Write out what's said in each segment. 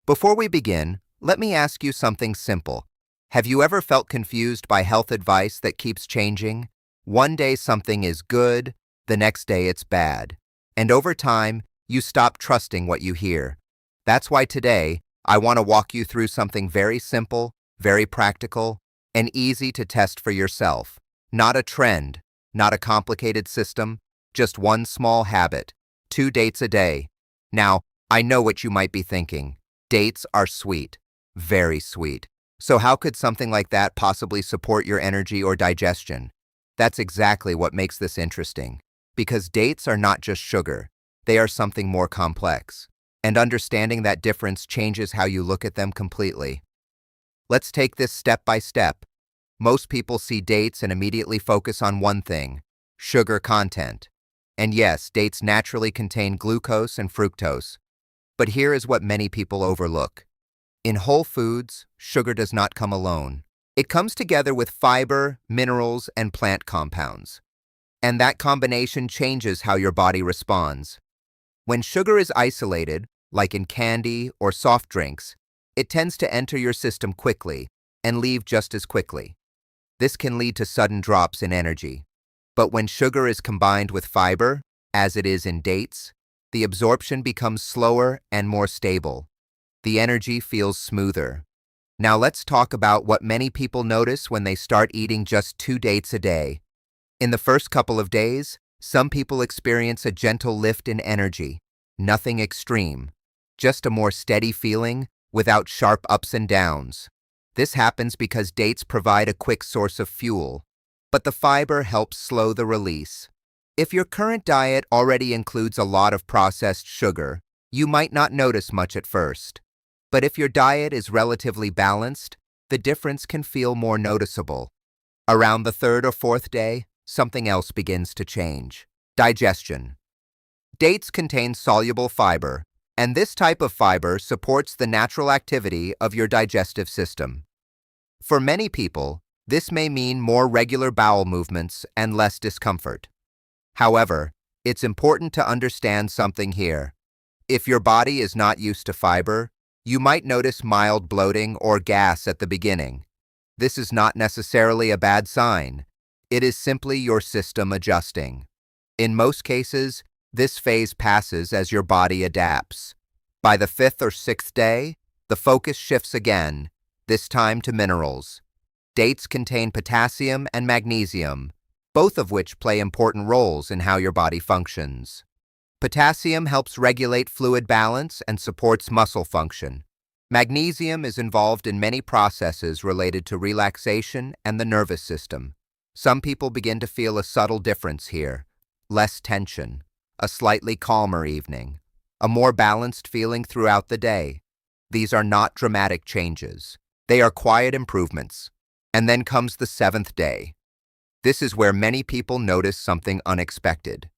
Before we begin, let me ask you something simple. Have you ever felt confused by health advice that keeps changing? One day something is good, the next day it's bad. And over time, you stop trusting what you hear. That's why today, I want to walk you through something very simple, very practical, and easy to test for yourself. Not a trend, not a complicated system, just one small habit. 2 dates a day. Now, I know what you might be thinking. Dates are sweet, very sweet. So how could something like that possibly support your energy or digestion? That's exactly what makes this interesting. Because dates are not just sugar, they are something more complex. And understanding that difference changes how you look at them completely. Let's take this step by step. Most people see dates and immediately focus on one thing: sugar content. And yes, dates naturally contain glucose and fructose. But here is what many people overlook. In whole foods, sugar does not come alone. It comes together with fiber, minerals, and plant compounds. And that combination changes how your body responds. When sugar is isolated, like in candy or soft drinks, it tends to enter your system quickly and leave just as quickly. This can lead to sudden drops in energy. But when sugar is combined with fiber, as it is in dates, the absorption becomes slower and more stable. The energy feels smoother. Now let's talk about what many people notice when they start eating just 2 dates a day. In the first couple of days, some people experience a gentle lift in energy. Nothing extreme, just a more steady feeling without sharp ups and downs. This happens because dates provide a quick source of fuel, but the fiber helps slow the release. If your current diet already includes a lot of processed sugar, you might not notice much at first. But if your diet is relatively balanced, the difference can feel more noticeable. Around the 3rd or 4th day, something else begins to change. Digestion. Dates contain soluble fiber, and this type of fiber supports the natural activity of your digestive system. For many people, this may mean more regular bowel movements and less discomfort. However, it's important to understand something here. If your body is not used to fiber, you might notice mild bloating or gas at the beginning. This is not necessarily a bad sign. It is simply your system adjusting. In most cases, this phase passes as your body adapts. By the 5th or 6th day, the focus shifts again, this time to minerals. Dates contain potassium and magnesium, both of which play important roles in how your body functions. Potassium helps regulate fluid balance and supports muscle function. Magnesium is involved in many processes related to relaxation and the nervous system. Some people begin to feel a subtle difference here: less tension, a slightly calmer evening, a more balanced feeling throughout the day. These are not dramatic changes. They are quiet improvements. And then comes the 7th day. This is where many people notice something unexpected.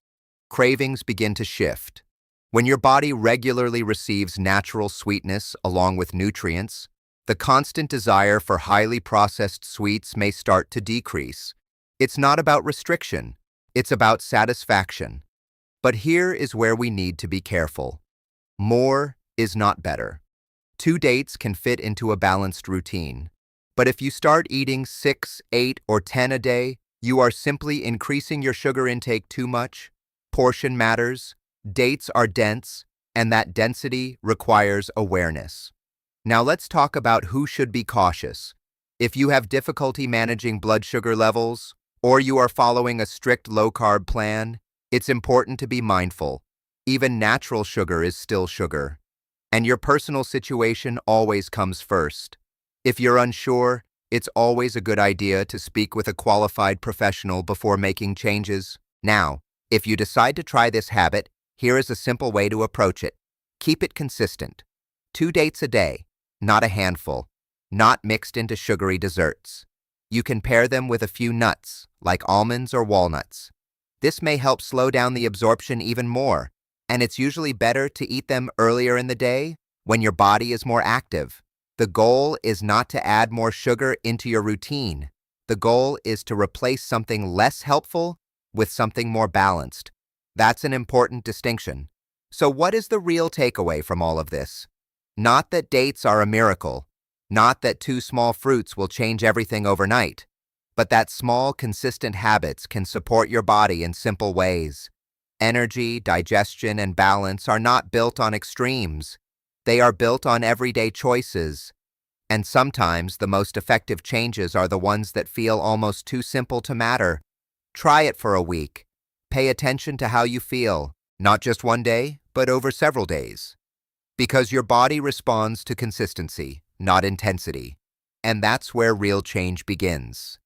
Cravings begin to shift. When your body regularly receives natural sweetness along with nutrients, the constant desire for highly processed sweets may start to decrease. It's not about restriction, it's about satisfaction. But here is where we need to be careful. More is not better. 2 dates can fit into a balanced routine. But if you start eating 6, 8, or 10 a day, you are simply increasing your sugar intake too much. Portion matters, dates are dense, and that density requires awareness. Now let's talk about who should be cautious. If you have difficulty managing blood sugar levels, or you are following a strict low-carb plan, it's important to be mindful. Even natural sugar is still sugar. And your personal situation always comes first. If you're unsure, it's always a good idea to speak with a qualified professional before making changes. Now, if you decide to try this habit, here is a simple way to approach it. Keep it consistent. 2 dates a day, not a handful, not mixed into sugary desserts. You can pair them with a few nuts, like almonds or walnuts. This may help slow down the absorption even more, and it's usually better to eat them earlier in the day when your body is more active. The goal is not to add more sugar into your routine. The goal is to replace something less helpful with something more balanced. That's an important distinction. So what is the real takeaway from all of this? Not that dates are a miracle, not that 2 small fruits will change everything overnight, but that small, consistent habits can support your body in simple ways. Energy, digestion, and balance are not built on extremes. They are built on everyday choices. And sometimes the most effective changes are the ones that feel almost too simple to matter. Try it for a week. Pay attention to how you feel, not just one day, but over several days. Because your body responds to consistency, not intensity. And that's where real change begins.